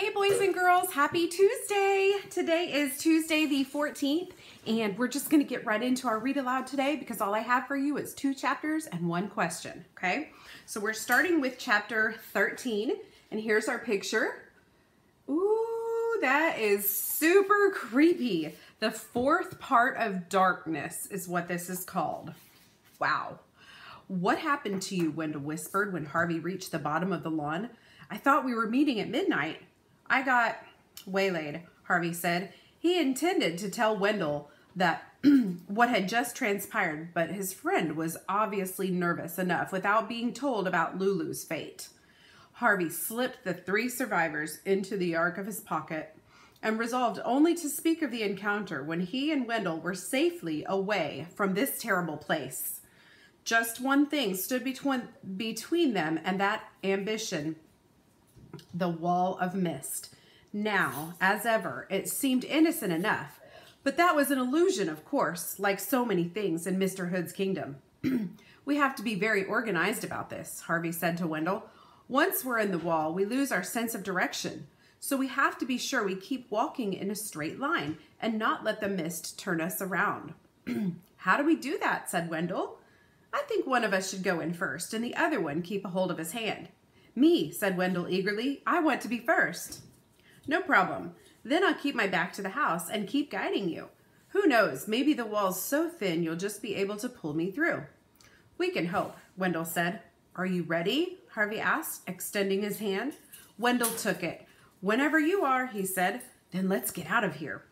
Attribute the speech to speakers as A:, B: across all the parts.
A: Hey boys and girls, happy Tuesday. Today is Tuesday the 14th and we're just going to get right into our read aloud today because all I have for you is 2 chapters and 1 question, okay? So we're starting with chapter 13 and here's our picture. Ooh, that is super creepy. The 4th part of darkness is what this is called. Wow. What happened to you? Wendell whispered when Harvey reached the bottom of the lawn. I thought we were meeting at midnight. I got waylaid, Harvey said. He intended to tell Wendell that what had just transpired, but his friend was obviously nervous enough without being told about Lulu's fate. Harvey slipped the 3 survivors into the ark of his pocket and resolved only to speak of the encounter when he and Wendell were safely away from this terrible place. Just one thing stood between them and that ambition: the wall of mist. Now, as ever, it seemed innocent enough, but that was an illusion, of course, like so many things in Mr. Hood's kingdom. We have to be very organized about this, Harvey said to Wendell. Once we're in the wall, we lose our sense of direction, so we have to be sure we keep walking in a straight line and not let the mist turn us around. How do we do that? Said Wendell. I think one of us should go in first and the other one keep a hold of his hand. Me, said Wendell eagerly. I want to be first. No problem. Then I'll keep my back to the house and keep guiding you. Who knows, maybe the wall's so thin you'll just be able to pull me through. We can hope, Wendell said. Are you ready? Harvey asked, extending his hand. Wendell took it. Whenever you are, he said. Then let's get out of here.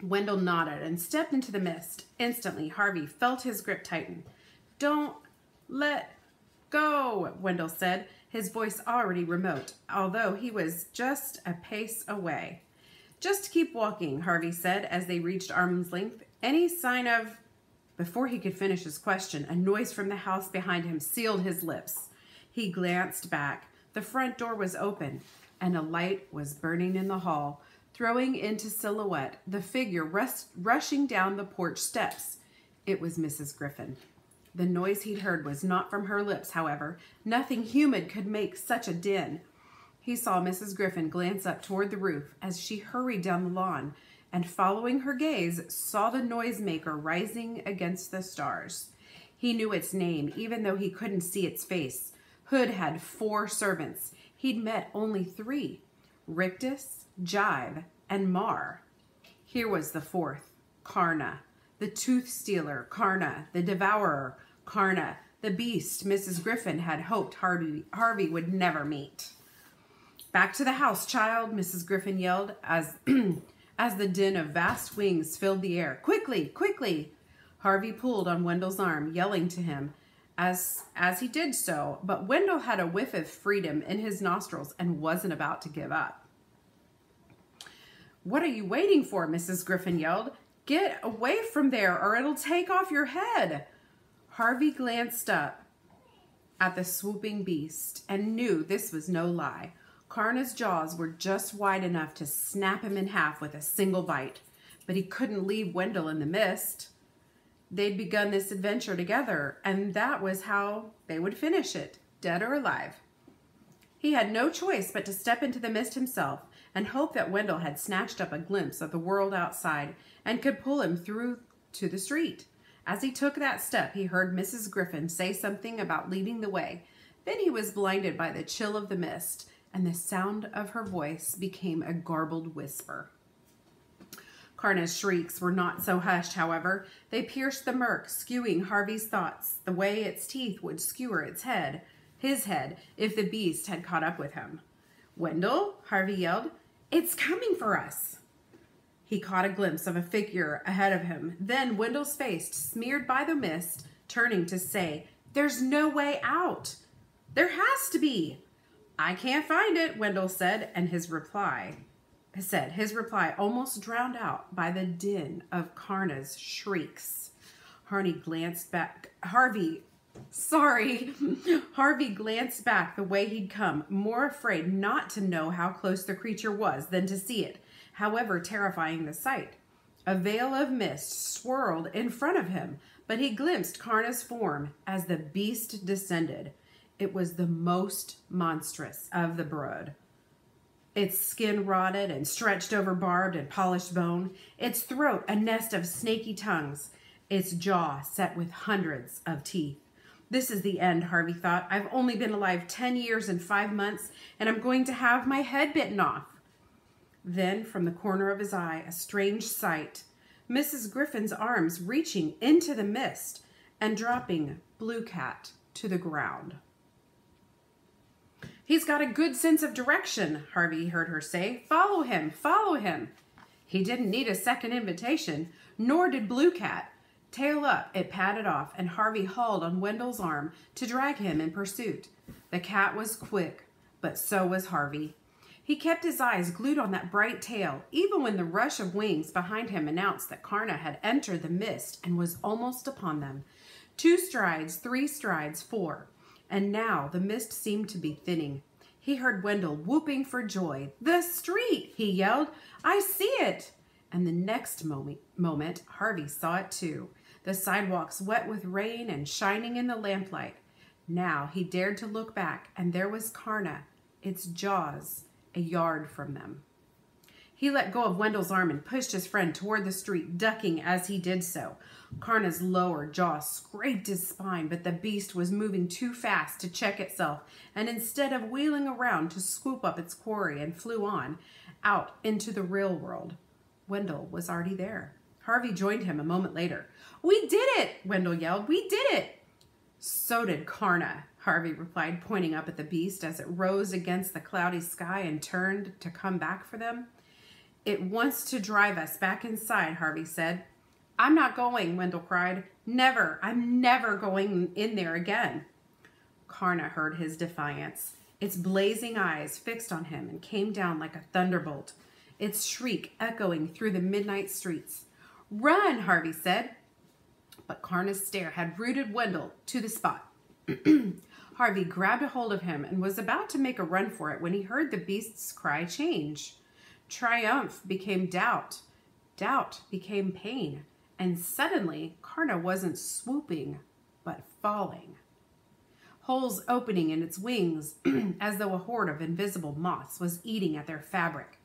A: Wendell nodded and stepped into the mist. Instantly, Harvey felt his grip tighten. Don't let go, Wendell said, his voice already remote, although he was just a pace away. Just keep walking, Harvey said as they reached arm's length. Any sign of... Before he could finish his question, a noise from the house behind him sealed his lips. He glanced back. The front door was open, and a light was burning in the hall, throwing into silhouette the figure rushing down the porch steps. It was Mrs. Griffin. The noise he'd heard was not from her lips, however. Nothing human could make such a din. He saw Mrs. Griffin glance up toward the roof as she hurried down the lawn, and following her gaze, saw the noisemaker rising against the stars. He knew its name, even though he couldn't see its face. Hood had 4 servants. He'd met only 3, Rictus, Jive, and Mar. Here was the 4th, Karna, the tooth stealer, Karna, the devourer, Karna, the beast Mrs. Griffin had hoped Harvey would never meet. Back to the house, child, Mrs. Griffin yelled as the din of vast wings filled the air. Quickly, quickly! Harvey pulled on Wendell's arm, yelling to him as he did so, but Wendell had a whiff of freedom in his nostrils and wasn't about to give up. What are you waiting for? Mrs. Griffin yelled. Get away from there or it'll take off your head. Harvey glanced up at the swooping beast and knew this was no lie. Karna's jaws were just wide enough to snap him in half with a single bite, but he couldn't leave Wendell in the mist. They'd begun this adventure together, and that was how they would finish it, dead or alive. He had no choice but to step into the mist himself and hope that Wendell had snatched up a glimpse of the world outside and could pull him through to the street. As he took that step, he heard Mrs. Griffin say something about leading the way. Then he was blinded by the chill of the mist, and the sound of her voice became a garbled whisper. Karna's shrieks were not so hushed, however. They pierced the murk, skewing Harvey's thoughts the way its teeth would skewer his head, if the beast had caught up with him. Wendell, Harvey yelled, it's coming for us. He caught a glimpse of a figure ahead of him. Then Wendell's face, smeared by the mist, turning to say, there's no way out. There has to be. I can't find it, Wendell said, and his reply almost drowned out by the din of Karna's shrieks. Harvey glanced back the way he'd come, more afraid not to know how close the creature was than to see it, however terrifying the sight. A veil of mist swirled in front of him, but he glimpsed Karna's form as the beast descended. It was the most monstrous of the brood. its skin rotted and stretched over barbed and polished bone, its throat a nest of snaky tongues, its jaw set with hundreds of teeth. This is the end, Harvey thought. I've only been alive 10 years and 5 months, and I'm going to have my head bitten off. Then, from the corner of his eye, a strange sight. Mrs. Griffin's arms reaching into the mist and dropping Blue Cat to the ground. He's got a good sense of direction, Harvey heard her say. Follow him, follow him. He didn't need a second invitation, nor did Blue Cat. Tail up, it padded off, and Harvey hauled on Wendell's arm to drag him in pursuit. The cat was quick, but so was Harvey. He kept his eyes glued on that bright tail, even when the rush of wings behind him announced that Karna had entered the mist and was almost upon them. 2 strides, 3 strides, 4. And now the mist seemed to be thinning. He heard Wendell whooping for joy. The street, he yelled. I see it. And the next moment, Harvey saw it too. The sidewalks wet with rain and shining in the lamplight. Now he dared to look back, and there was Karna, its jaws a yard from them. He let go of Wendell's arm and pushed his friend toward the street, ducking as he did so. Karna's lower jaw scraped his spine, but the beast was moving too fast to check itself, and instead of wheeling around to swoop up its quarry and flew on, out into the real world. Wendell was already there. Harvey joined him a moment later. We did it, Wendell yelled. We did it. So did Karna, Harvey replied, pointing up at the beast as it rose against the cloudy sky and turned to come back for them. It wants to drive us back inside, Harvey said. I'm not going, Wendell cried. Never. I'm never going in there again. Karna heard his defiance. Its blazing eyes fixed on him and came down like a thunderbolt, its shriek echoing through the midnight streets. Run, Harvey said. But Karna's stare had rooted Wendell to the spot. Harvey grabbed a hold of him and was about to make a run for it when he heard the beast's cry change. Triumph became doubt. Doubt became pain. And suddenly, Karna wasn't swooping, but falling. Holes opening in its wings as though a horde of invisible moths was eating at their fabric.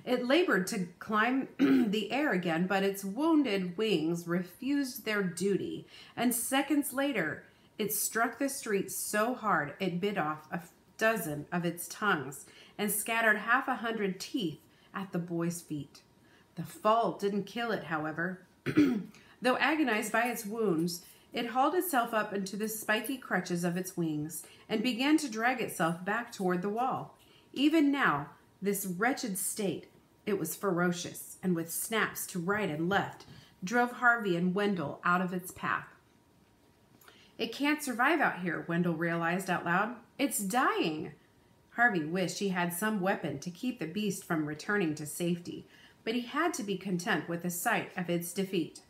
A: It labored to climb the air again, but its wounded wings refused their duty, and seconds later, it struck the street so hard it bit off a dozen of its tongues and scattered 100 teeth at the boy's feet. The fall didn't kill it, however. Though agonized by its wounds, it hauled itself up into the spiky crutches of its wings and began to drag itself back toward the wall. Even now, this wretched state, it was ferocious, and with snaps to right and left, drove Harvey and Wendell out of its path. It can't survive out here, Wendell realized out loud. It's dying. Harvey wished he had some weapon to keep the beast from returning to safety, but he had to be content with the sight of its defeat.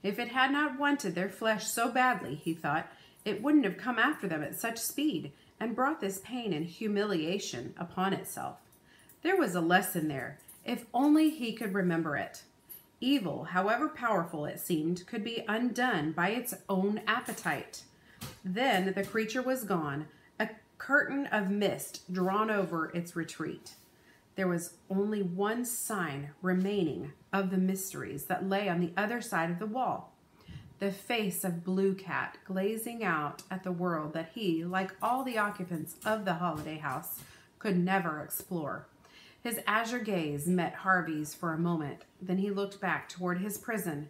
A: If it had not wanted their flesh so badly, he thought, it wouldn't have come after them at such speed and brought this pain and humiliation upon itself. There was a lesson there, if only he could remember it. Evil, however powerful it seemed, could be undone by its own appetite. Then the creature was gone, a curtain of mist drawn over its retreat. There was only one sign remaining of the mysteries that lay on the other side of the wall. The face of Blue Cat glazing out at the world that he, like all the occupants of the holiday house, could never explore. His azure gaze met Harvey's for a moment, then he looked back toward his prison,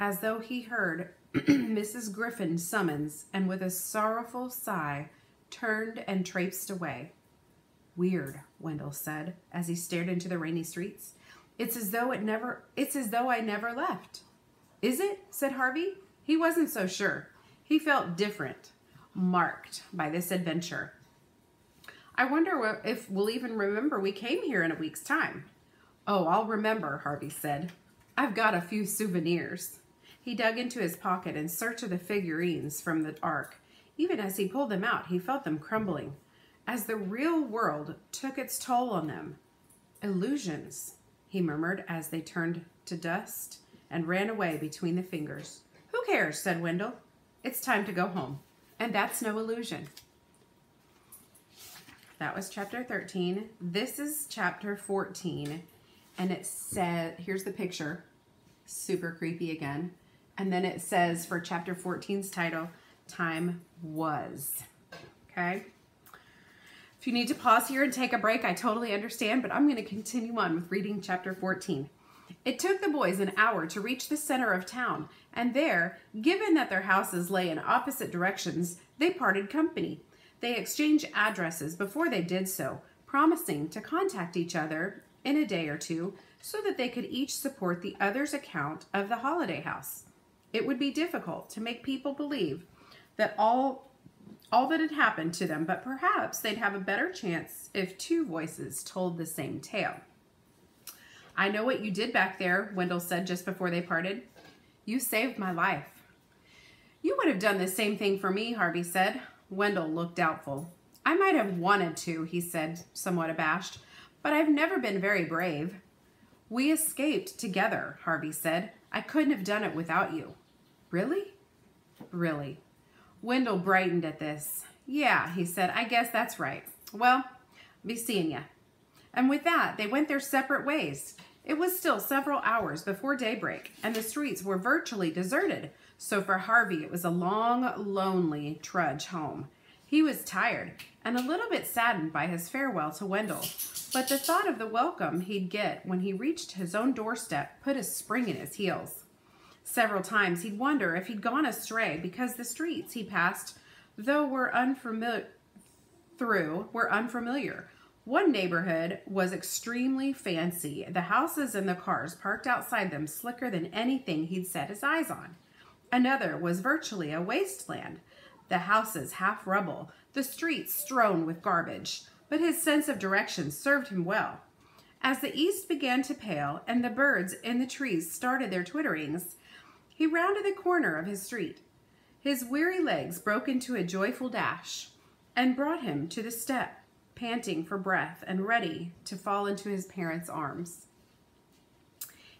A: as though he heard Mrs. Griffin's summons, and with a sorrowful sigh, turned and traipsed away. Weird, Wendell said, as he stared into the rainy streets. It's as though I never left. Is it? Said Harvey. He wasn't so sure. He felt different, marked by this adventure. I wonder if we'll even remember we came here in a week's time. Oh, I'll remember, Harvey said. I've got a few souvenirs. He dug into his pocket in search of the figurines from the ark. Even as he pulled them out, he felt them crumbling, as the real world took its toll on them. Illusions, he murmured as they turned to dust and ran away between the fingers. Who cares, said Wendell. It's time to go home. And that's no illusion. That was chapter 13. This is chapter 14. And it said, here's the picture. Super creepy again. And then it says for chapter 14's title, Time Was. Okay? If you need to pause here and take a break, I totally understand, but I'm going to continue on with reading chapter 14. It took the boys an hour to reach the center of town, and there, given that their houses lay in opposite directions, they parted company. They exchanged addresses before they did so, promising to contact each other in a day or two so that they could each support the other's account of the holiday house. It would be difficult to make people believe that all that had happened to them, but perhaps they'd have a better chance if two voices told the same tale. I know what you did back there, Wendell said just before they parted. You saved my life. You would have done the same thing for me, Harvey said. Wendell looked doubtful. I might have wanted to, he said, somewhat abashed, but I've never been very brave. We escaped together, Harvey said. I couldn't have done it without you. Really? Really. Wendell brightened at this. Yeah, he said, I guess that's right. Well, be seeing ya. And with that, they went their separate ways. It was still several hours before daybreak, and the streets were virtually deserted, so for Harvey it was a long, lonely trudge home. He was tired and a little bit saddened by his farewell to Wendell, but the thought of the welcome he'd get when he reached his own doorstep put a spring in his heels. Several times he'd wonder if he'd gone astray because the streets he passed, though were unfamiliar. One neighborhood was extremely fancy, the houses and the cars parked outside them slicker than anything he'd set his eyes on. Another was virtually a wasteland, the houses half rubble, the streets strewn with garbage, but his sense of direction served him well. As the east began to pale and the birds in the trees started their twitterings, he rounded the corner of his street. His weary legs broke into a joyful dash and brought him to the step, panting for breath and ready to fall into his parents' arms.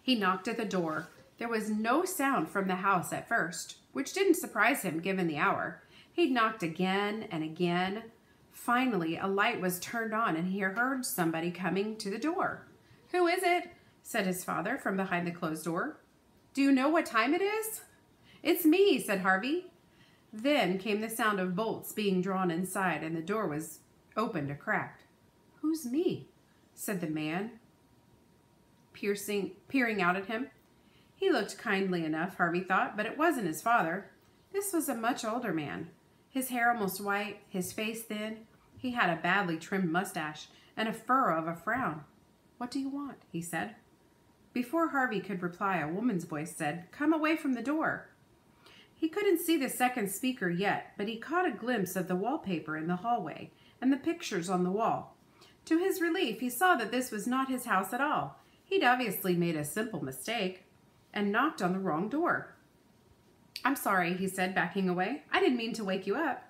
A: He knocked at the door. There was no sound from the house at first, which didn't surprise him given the hour. He'd knocked again and again. Finally, a light was turned on and he heard somebody coming to the door. Who is it? Said his father from behind the closed door. Do you know what time it is? It's me, said Harvey. Then came the sound of bolts being drawn inside and the door was opened a crack. Who's me? Said the man, peering out at him. He looked kindly enough, Harvey thought, but it wasn't his father. This was a much older man. His hair almost white, his face thin. He had a badly trimmed mustache and a furrow of a frown. What do you want? He said. Before Harvey could reply, a woman's voice said, Come away from the door. He couldn't see the second speaker yet, but he caught a glimpse of the wallpaper in the hallway and the pictures on the wall. To his relief, he saw that this was not his house at all. He'd obviously made a simple mistake and knocked on the wrong door. I'm sorry, he said, backing away. I didn't mean to wake you up.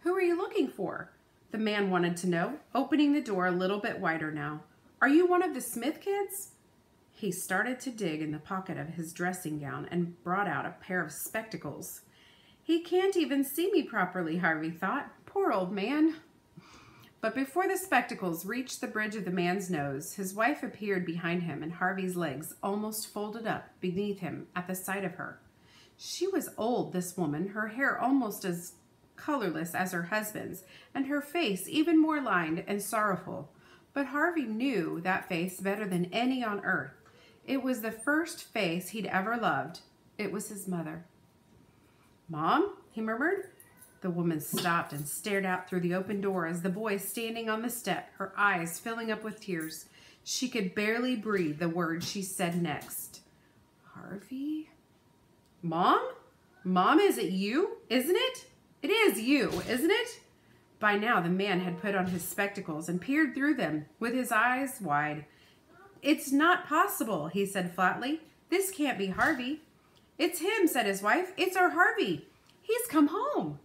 A: Who are you looking for? The man wanted to know, opening the door a little bit wider now. Are you one of the Smith kids? He started to dig in the pocket of his dressing gown and brought out a pair of spectacles. He can't even see me properly, Harvey thought. Poor old man. But before the spectacles reached the bridge of the man's nose, his wife appeared behind him and Harvey's legs almost folded up beneath him at the sight of her. She was old, this woman, her hair almost as colorless as her husband's, and her face even more lined and sorrowful. But Harvey knew that face better than any on earth. It was the first face he'd ever loved. It was his mother. Mom, he murmured. The woman stopped and stared out through the open door as the boy standing on the step, her eyes filling up with tears. She could barely breathe the words she said next. Harvey? Mom? Mom, is it you? Isn't it? It is you, isn't it? By now the man had put on his spectacles and peered through them with his eyes wide. It's not possible, he said flatly. This can't be Harvey. It's him, said his wife. It's our Harvey. He's come home.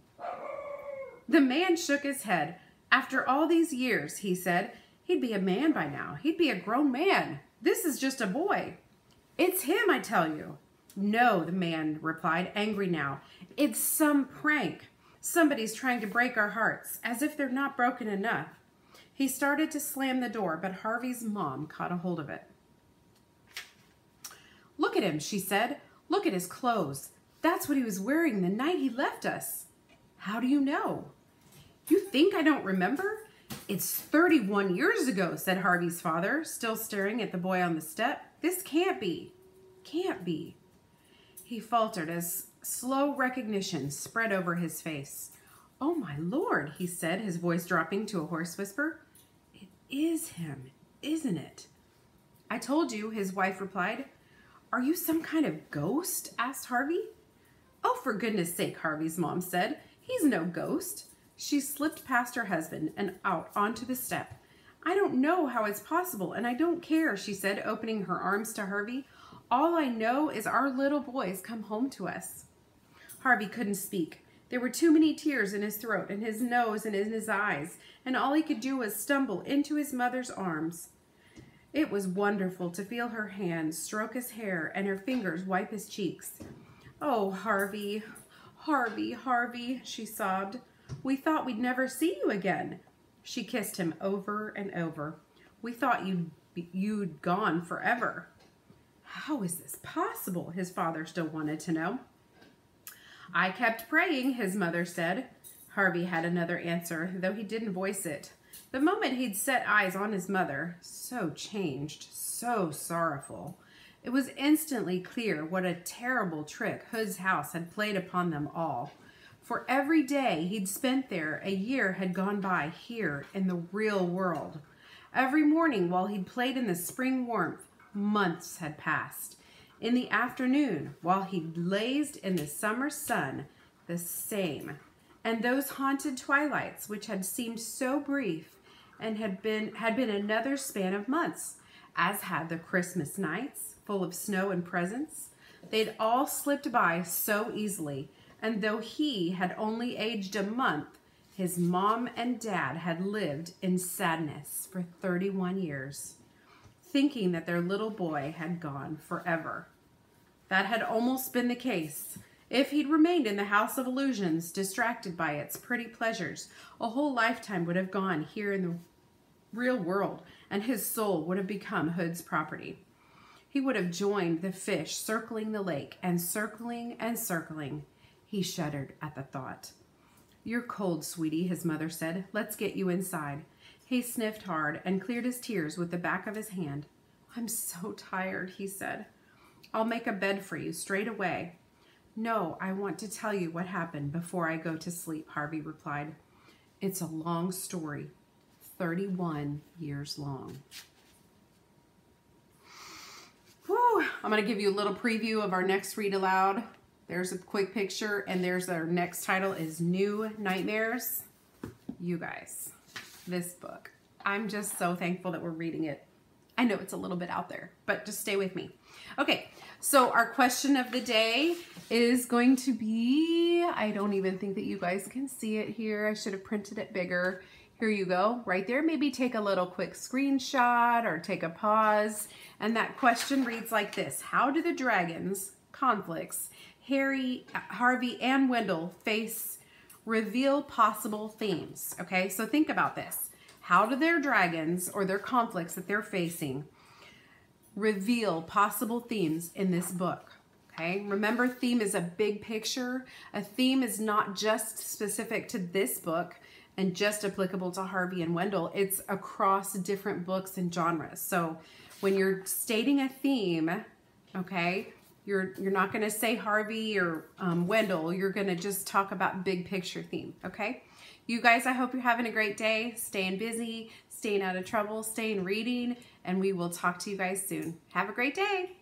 A: The man shook his head. After all these years, he said, he'd be a man by now. He'd be a grown man. This is just a boy. It's him, I tell you. No, the man replied, angry now. It's some prank. Somebody's trying to break our hearts, as if they're not broken enough. He started to slam the door, but Harvey's mom caught a hold of it. "Look at him," she said. "Look at his clothes. That's what he was wearing the night he left us." "How do you know?" "You think I don't remember? It's 31 years ago," said Harvey's father, still staring at the boy on the step. "This can't be. Can't be." He faltered as slow recognition spread over his face. "Oh, my Lord," he said, his voice dropping to a hoarse whisper. "It is him, isn't it?" "I told you," his wife replied. "Are you some kind of ghost?" asked Harvey. "Oh, for goodness sake," Harvey's mom said. "He's no ghost." She slipped past her husband and out onto the step. "I don't know how it's possible, and I don't care," she said, opening her arms to Harvey. "All I know is our little boy's come home to us." Harvey couldn't speak. There were too many tears in his throat and his nose and in his eyes, and all he could do was stumble into his mother's arms. It was wonderful to feel her hands stroke his hair and her fingers wipe his cheeks. "Oh, Harvey, Harvey, Harvey," she sobbed. "We thought we'd never see you again." She kissed him over and over. "We thought you'd gone forever." "How is this possible?" his father still wanted to know. "I kept praying," his mother said. Harvey had another answer, though he didn't voice it. The moment he'd set eyes on his mother, so changed, so sorrowful, it was instantly clear what a terrible trick Hood's house had played upon them all. For every day he'd spent there, a year had gone by here in the real world. Every morning while he'd played in the spring warmth, months had passed. In the afternoon, while he blazed in the summer sun, the same. And those haunted twilights, which had seemed so brief and had been another span of months, as had the Christmas nights, full of snow and presents. They'd all slipped by so easily, and though he had only aged a month, his mom and dad had lived in sadness for 31 years. Thinking that their little boy had gone forever. That had almost been the case. If he'd remained in the House of Illusions, distracted by its pretty pleasures, a whole lifetime would have gone here in the real world, and his soul would have become Hood's property. He would have joined the fish circling the lake, and circling and circling. He shuddered at the thought. "You're cold, sweetie," his mother said. "Let's get you inside." He sniffed hard and cleared his tears with the back of his hand. "I'm so tired," he said. "I'll make a bed for you straight away." "No, I want to tell you what happened before I go to sleep," Harvey replied. "It's a long story, 31 years long." Whew. I'm going to give you a little preview of our next read aloud. There's a quick picture, and there's our next title is New Nightmares. You guys, this book, I'm just so thankful that we're reading it. I know it's a little bit out there, but just stay with me. Okay, so our question of the day is going to be, I don't even think that you guys can see it here. I should have printed it bigger. Here you go, right there. Maybe take a little quick screenshot or take a pause. And that question reads like this. How do the dragons, conflicts, Harvey, and Wendell face reveal possible themes? Okay, so think about this. How do their dragons or their conflicts that they're facing reveal possible themes in this book? Okay, remember, theme is a big picture. A theme is not just specific to this book and just applicable to Harvey and Wendell. It's across different books and genres. So when you're stating a theme, okay, you're not going to say Harvey or Wendell. You're going to just talk about big picture theme, okay? You guys, I hope you're having a great day, staying busy, staying out of trouble, staying reading, and we will talk to you guys soon. Have a great day.